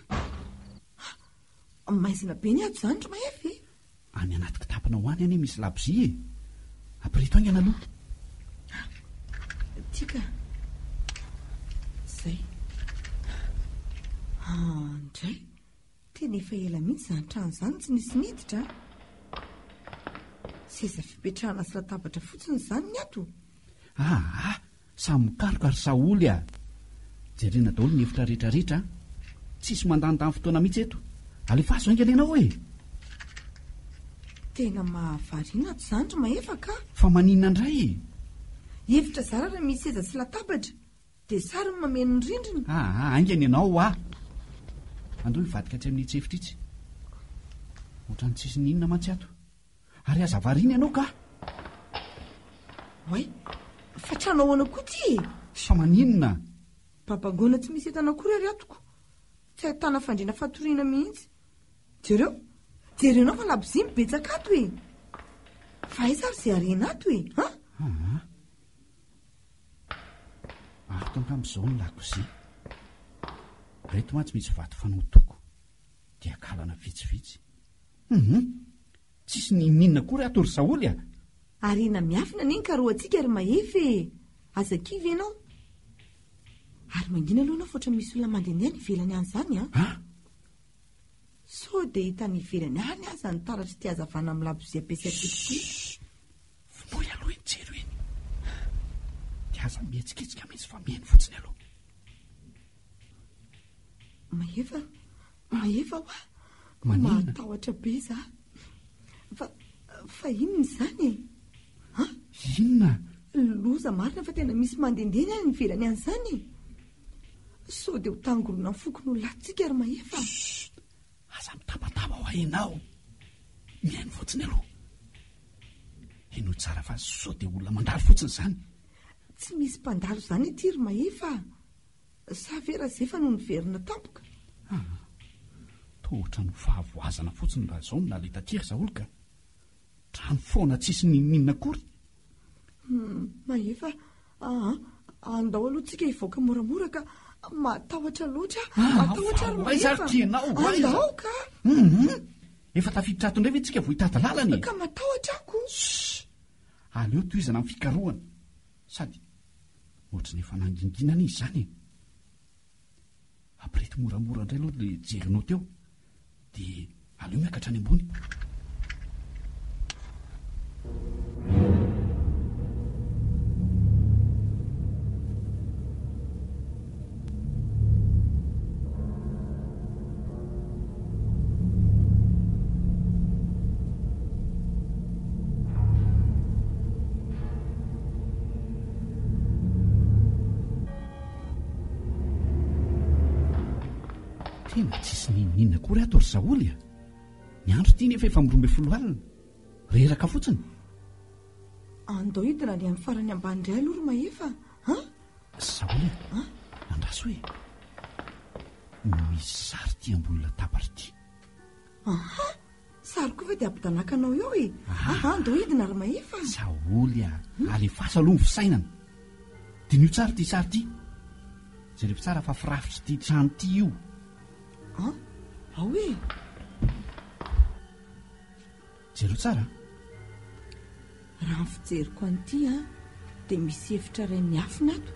Maizina be ny ato izany ry Mahefa e. Any anaty kitapana ho any anie misy labozia e. Ampirito aingana aloha. Tika. Zay. Ndray. Tena efa ela mihitsy izany trano izany tsy nisy niditra. Seza fipetrahana sy latabatra fotsiny izany ny ato. Samy mikaroka ry Saoly a. Jerena daholo ny efitra rehetrarehetra. Tsisy mandanindany fotoana mihitsy eto. Alefa azo aingana ianao e. Tena mahavariana ato izany ry Mahefa ka. Fa maninona indray? Efitra zarara misy seza sy latabatra. Dia sary ny mameno ny rindrina. Aingana ianao andao hivadika tsy amin'itsy efitra itsy. Ohatrany tsisy ninona mantsy ato. Ary aza variana ianao ka. Oay, fa trano ahoana koa ty e. Fa maninona? Babangona tsy misy entana akory ary atoko. Tsy ahitana fandriana fatoriana mihitsy. Jerenao fa labozia mibetsaka ato e. Fa aiza ary izay arena ato e. Ato angam'izao ny lakozia. Reto mantsy misy vato fanotoko. Dia kalana vitsivitsy. Tsisy nininona kory ato ry Saoly a. Arena miafina anie ny karohantsika ry Mahefa e. Aza kivy ianao. Ary mangina aloha ianao foatra misy olona mandehandeha ny ivelany any izany Sao dia hita ny ivelany any aza ny taratra ty hazavana amin'ny labozia ampiasaiko ity. Vonoy aloha eny jero eny. Dia aza mihetsiketsika mihitsy fa mihaino fotsiny aloha. Mahefa mahatahotra be za. Fa inona izany e? Inona? Loza marina fa tena misy mandehandeha any ivelany any izany. Sao dia ho tangorona ny fokony olona atsika ry Mahefa. Aza mitapatapa ho hainao. Mihaino fotsiny aloha. Eno tsara fa sao dia olona mandalo fotsiny izany. Tsy misy mpandalo izany ity ry Mahefa. Sa vera zefa no niverina tampoka. Tohatra no fahavoazana fotsiny raha izao no naleta aty ry Saoly ka. Trano foana tsisy nininona akory. Mahefa, andao aloha tsika hivoaka moramora ka matahotra loatra. Matahotra ry Mahefa. Andao ka. Efa tafiditra ato indray ve tsika vao hitady lalana e. Ka matahotra ako. Aleo tohizana amin'ny fikarohana. Sady ohatrany efa nanginginana izy izany e. Ampirety moramora indray aloha ilay jerinao teo. Dia aleo miakatra any ambony. tena tsisy ninina kory ato ry Saoly a. Ny andro ity nefa efa mirombe folo alina, reraka fotsiny. Andao hidina ny amin'ny farany ambany indray aloha ry Mahefa. Saoly a, andraso hoe misy sary ty ambony latabatra ity. Sary koa ve dia ampidanakanao eo e? Andao hidina ry Mahefa. Saoly a, alefasa aloha ny fisainana. Dinio tsara ty sary ty. Jereo tsara fa firafitra ty trano ty io. Hoe jereo tsara. Raha ny fijeriko an'ity dia misy hevitra iray miafina ato.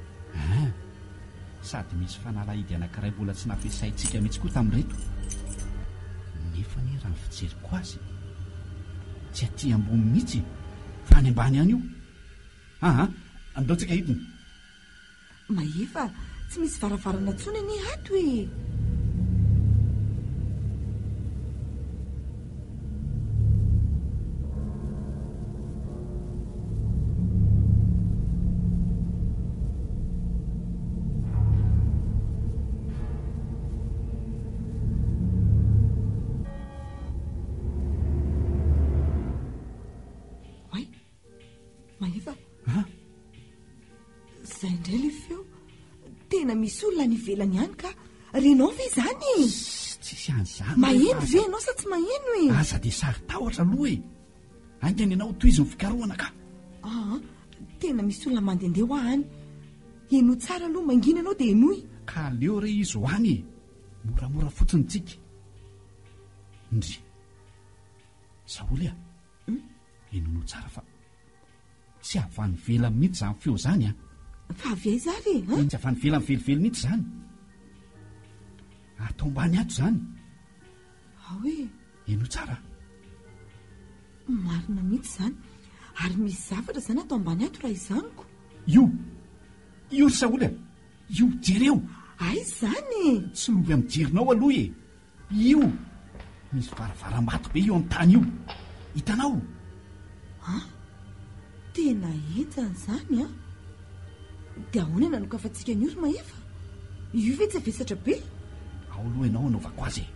Sady misy fanalahidy anankiray mbola tsy nampiasaintsika mihitsy koa tamin'ireto. Nefa ny raha ny fijeriko azy tsy aty ambony mihitsy fa any ambany any io. Andaontsika hidina. Mahefa, tsy misy varavarana intsony any ato e. Mahefa, zay indray le feo. Tena misy olona ny ivelany ihany ka renao ve izany? Tsisy an'izany. Maheno ve ianao sa tsy maheno e? Aza dia sary tahotra aloha e. Aingany ianao toiziny fikarohana ka. Tena misy olona mandehandeha ho any. Eno tsara aloha, mangina ianao dia enoy. Ka leo re izy ho any e. Moramora fotsiny tsika. Indry Saoly a, enono tsara fa tsy avany vela mihitsy zany feo zany a. Fa avy aiza re? Tsy avany vela velively mihitsy zany. Atao ambany ato zany. Hoe eno tsara. Marina mihitsy zany. Ary misy zavatra zany atao ambany ato raha izaniko. Io ry Saoly a, io jereo. Aiza zany? Tsy lovy amin'ny jerinao aloha e. Io misy varavaram-bato be io amin'ny tany io. Hitanao? Tena entana zany dia ahoana nanokafantsika an'io ry Mahefa? Io ve tsy avesatra be? Ao aloha ianao anaovako azy e.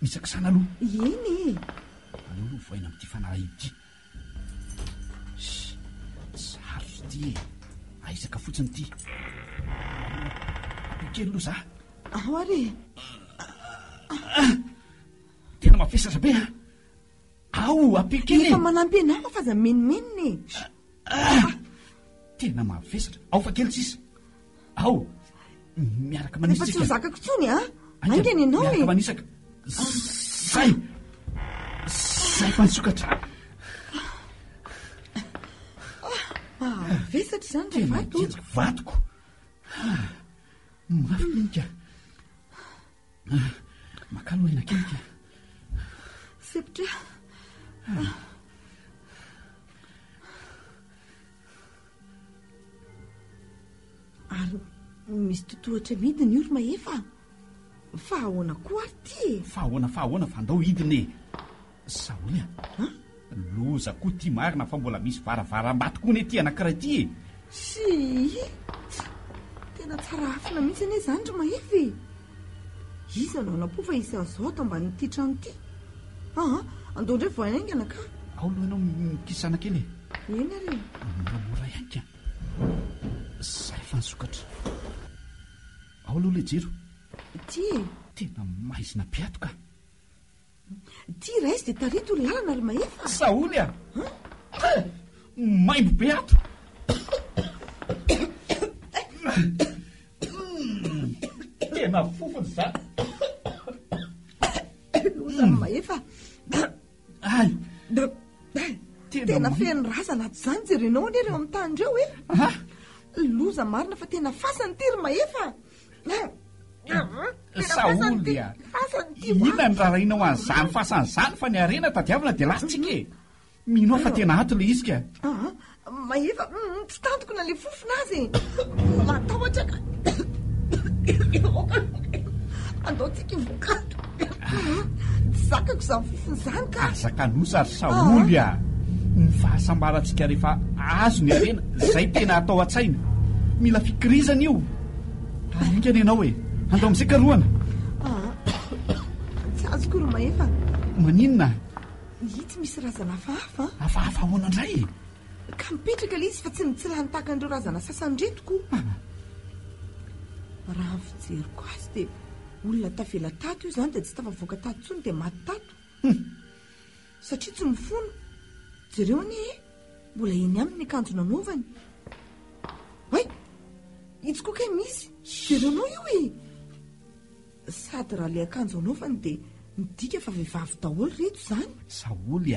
Misakisana aloha. Eny e. Aleo aloha voaina amin'ity fanalahidy ity. Sarotra ity e. Aizaka fotsiny ity. Apikely aloha za. Ary tena mafesatra be ao apikely. Efa manampy anao fa za menimenina e. Tena mafesatra. Ao fa kely tsisa. Ao miaraka manisika. Efa tsy ho zakako tsony aingany ianao e. Miaraka manisaka. Zay fa nisokatra. Vesatra zany re vato. Vatoko. Mafy minika. Makalo ena kelika. Sepitra. Ary misy totohatra midiny io ry Mahefa. Fa ahoana koa ary ty? Fa ahoana fa andao hidiny e. Saoly a. Loza koa ty marina fa mbola misy varavaram-bato koa ne ty anankiray ty e. Tena tsara hafina mihitsy ane zany ry Mahefa e. Iza no anapo fa isy azo ato ambanin'ity trano ity. Andao indray voanaingana ka. Ao aloha ianao mikisana kely e. Eny ary. Moramora ihany ka. Zay fa nisokatra. Ao aloha le jiro. Ty e. Tena maizina piato ka. Ty raizy dia tarito ny lalana ry Mahefa. Saoly a. Maimbo be ato. Tena fofony za. Loza ry Mahefa. Tena feno razana ato zany jerenao ane reo amin'ny tany reo e. Loza marina fa tena fasany ty ry Mahefa. Saoly a. Inona ny rarahinao an'izany fasany zany fa ny arena tadiavina dia lasitsika e. Mino fa tena ato le izy ka. Mahefa, tsy tantoko na le fofona azy. Matahotra ka. Andaontsika vokato. Tsy zakako izany fofona izany ka. Azaka nosa ry Saoly a. Ny fahasambarantsika rehefa azo ny arena, zay tena atao an-tsaina. Mila fikirizana io. Aingana ianao e. Andao amin'izay karohana. koa ro Mahefa? Maninona? Itsy misy razana hafahafa. Hafahafa ahoana indray? Ka mipetraka ilay izy fa tsy nitsilahany tahaka an'ireo razana sasany retoko. Raha fijeriko azy dia olona tavela tato io izany dia tsy tafavoaka tato intsony dia maty tato. Satria tsy mifono. Jereo anie mbola eny aminy ny akanjo nanaovany. Hay, itsy koa kay misy. Jerenao io e. Sady raha ilay akanjo anaovany dia midika fa vehivavy daholo reto izany. Saoly a,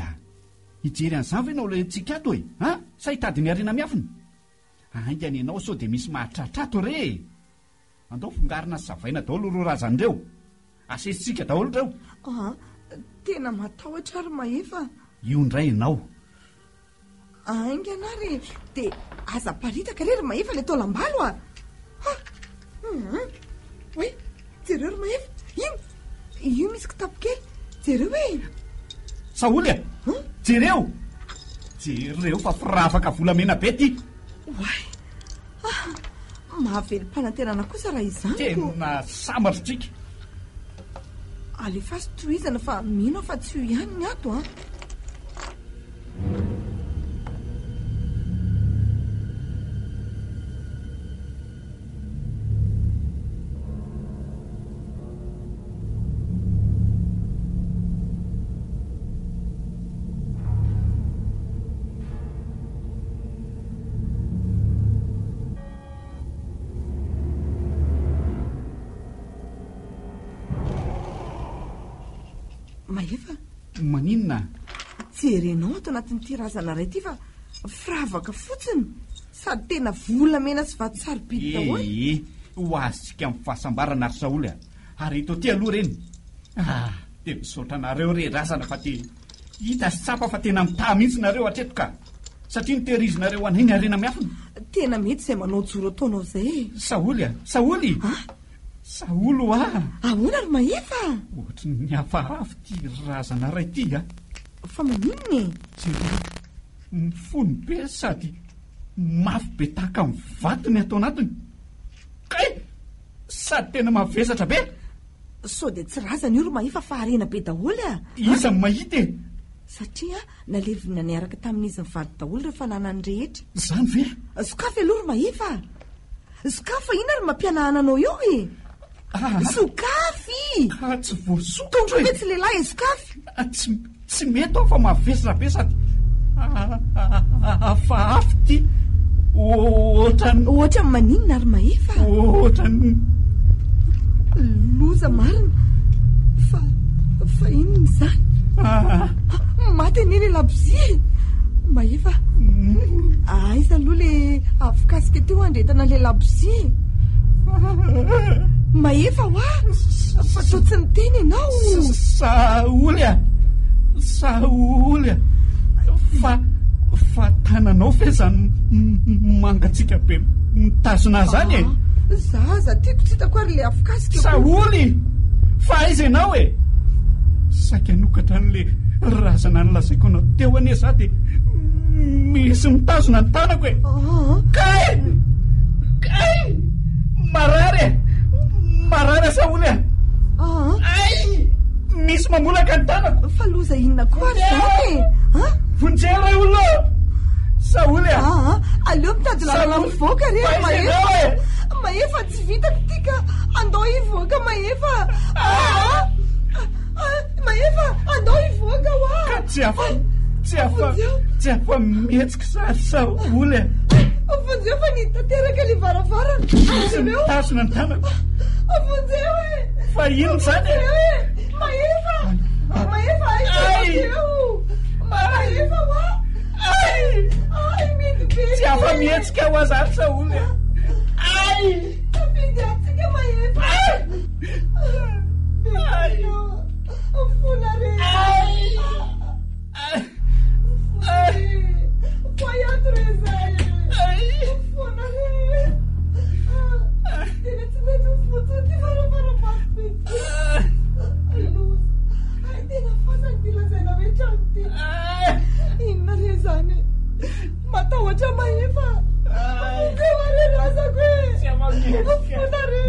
hijery an'izany ve ianao ilay tsika ato e? Ha? Sa hitady miarina miafina? Aingany ianao sao dia misy mahatratrato re. Andao fongarina sy zavaina daholo ro razan'ireo. Asesitsika daholo ireo. Tena matahotra ary Mahefa. Io indray ianao. Aingana ary dia aza paritaka rery Mahefa ilay taolambalo a. Hoe, jereo ry Mahefa. Io misy kitapo kely. Jereo e. Saoly a, jereo. Jereo fa firavaka volamena be ty. Way, mahavelom-panantenana kosa raha izany. Tena samaritsika. Alefa sy tohizana fa mino fa tsy io ihany ny ato a. Mahefa, maninona? Jerenao ato anatin'ity razana iray ity fa firavaka fotsiny sady tena volamena sy vato-sarobidy daholo. Ho azontsika amin'ny fahasambarana ary Saoly a. Ary ito ty aloha reny. Dia misaotra nareo re razana fa te hita sy tsapa fa tena mitaha mihitsy nareo hatreto ka. Satria nitehirizinareo anay niarena miafina. Tena mety izay manao joro ataonao izay. Saoly a, Saoly. Saolo a. Ahoana ry Mahefa? Ohatry ny hafahafa ty razana ray ty a. Fa maninona e? Mifono be sady mafy be tahaka amin'ny vatony atao anatiny. Kay, sady tena mavesatra be. Sao dia tsy razana io ry Mahefa fa harena be daholo a. Iza mahita e? Satria nalevina niaraka tamin'izy mivady daholo rehefa nanany rehetra. Zany ve? Sokafa aloha ry Mahefa. Sokafa ina ry mampianahana anao eo e? Sokafy! Tsy voasoka. Tondro be tsy lehilahy e sokafy. Tsy mety ao fa mavesatra be sady hafahafa ty. Ohatra maninona ry Mahefa? Ohatrany loza marina. Fa inona izany? Maty aneny labozie. Mahefa, aiza aloha le afikasika teo andretana le labozie. Mahefa hoa, fa to tsy niteny ianao. Saoly a, Saoly a, fa tananao fe zany mangatsika be mitazona zany e. Zaza tiako tsy hitako ary le afikasika. Saoly, fa aiza ianao e? Saika nokatra n'le razana nylazaiko anao teo anie za dia misy mitazona ny tanako e. Kay! Marary Saoly a. Ay! Misy mamolaka ny tanako. Fa loza inona koa ary zany e? Vonjera olona Saoly a. Aleo mitady lalana mivoaka re Mahefa. Mahefa tsy vitako ty ka andao hivoaka Mahefa. Mahefa, andao hivoaka hoa. Ka tsy afa mihetsika sary Saoly a. Vonjeo fa nitateraka le varavarana. Misy mitazona ny tanako. Vonjeo e. Fa ino zany e? Mahefa, aiza. Mahefa hoa. Ay, mety be. Tsy afa mihetsika ho azany Saoly a. Ay! Fidiantsika Mahefa. Fona re. Quaiato rezai. Fona re. Tena tsy mety mifotsy ty varavaram-bato. Luz. Ay, tena fasany ty lazaina hoe trano ty. Inona re zany? Matahotra Mahefa. Fona re razako e. Fona re.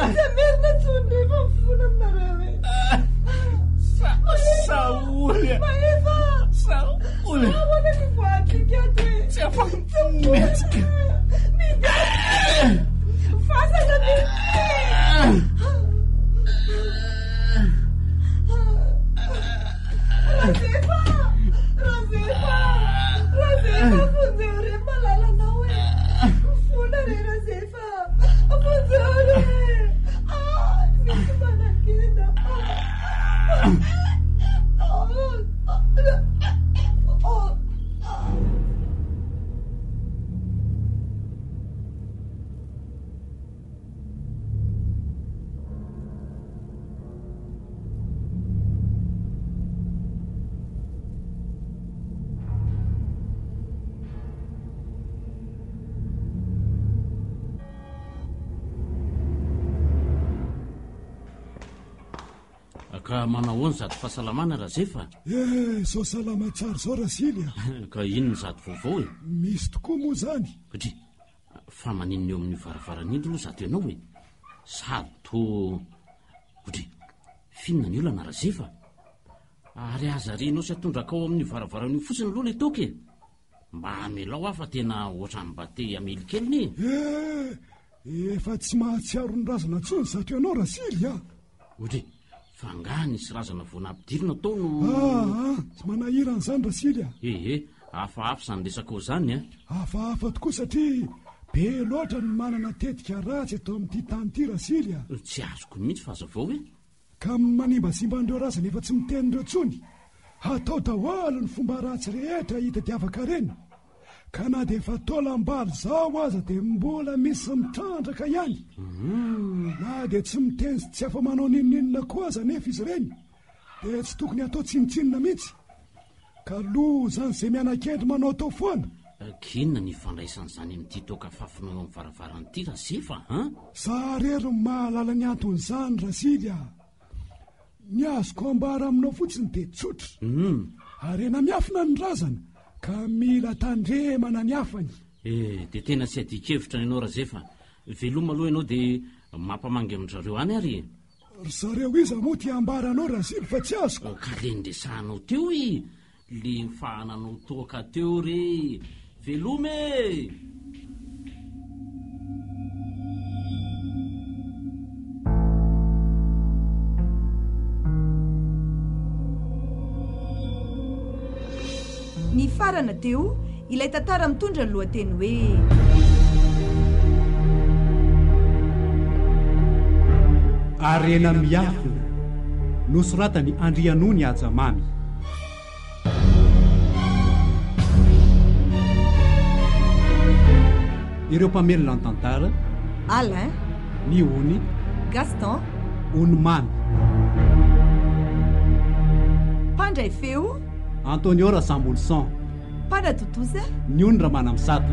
Tsy amerina tsony rehefa mifona aminareo. Saoly. Maefa. Saoly. Ahoana ny voatrikate. Tsy afa-metsika. Fasana mety. Razefa fonjeo re malalanao e. Fona re Razefa. Fonjeo re. Misy manakenda. Ka manahoana zato fahasalamana Razefa? Zao salama tsara zao Rasily. Ka inona zato vaovao e? Misy tokoa moa zany. Satria fa maninona eo amin'ny varavaran'indro aloha zato ianao e. Sady to Satria finona ny olana Razefa. Ary aza renao sy atondraka ao amin'ny varavaran'io fotsiny aloha le toka e. Mba amelao afa tena ohatran'ny bate amely keliny e. Efa tsy mahatsiaro ny razana tsony zato ianao Rasily a. Satria fa nga nisy razana voanampidirina tao no... Tsy manahirana zany Rasily a. Hafahafa zany resaka ao zany a. Hafahafa tokoa satria be loatra ny manana tetika ratsy eto amin'ity tany ity Rasily a. Tsy azoko mihitsy fa azavao e. Ka manimbasimban'ireo razana efa tsy mitenindreo tsony. Hatao daholo ny fomba ratsy rehetra hita tiavaka reny. Ka na dia efa tolam-bary zao aza dia mbola misy mitrandraka ihany. Na dia tsy miteny tsy afa manao ninonina koa aza nefa izy reny dia tsy tokony atao tsinitsinina mihitsy. Ka loha zany izay mianan-kendry manao tao foana. Kinona ny fandraisan'izany amin'ity toka fafinao amin'ny varavaran'ity Razefa Sarery ny mahalala ny anton'izany Rasily a. Ny azoko ambara aminao fotsiny dia tsotra. Ary ena miafina ny razana ka mila tandremana ny afany. Dia tena tsy adikevitra ny ianao Razefa. Veloma aloha ianao dia mampamangy amin'izareo any ary. Zareo iza moa tia ambaranao Rasily fa tsy azoko. Ka lendresahanao teo le fahananao toka teo re. Veloma e! Ny farana teo ilay tantara mitondra ny lohateny hoe Arena miafina nosoratany Andrianony Ajamamy. Ireo mpamelona ny tantara: Alain, Niony, Gaston, Onimamy. Mpandray feo Antoniora Sambolson. Mpanadotoza Niony Ramanamsata.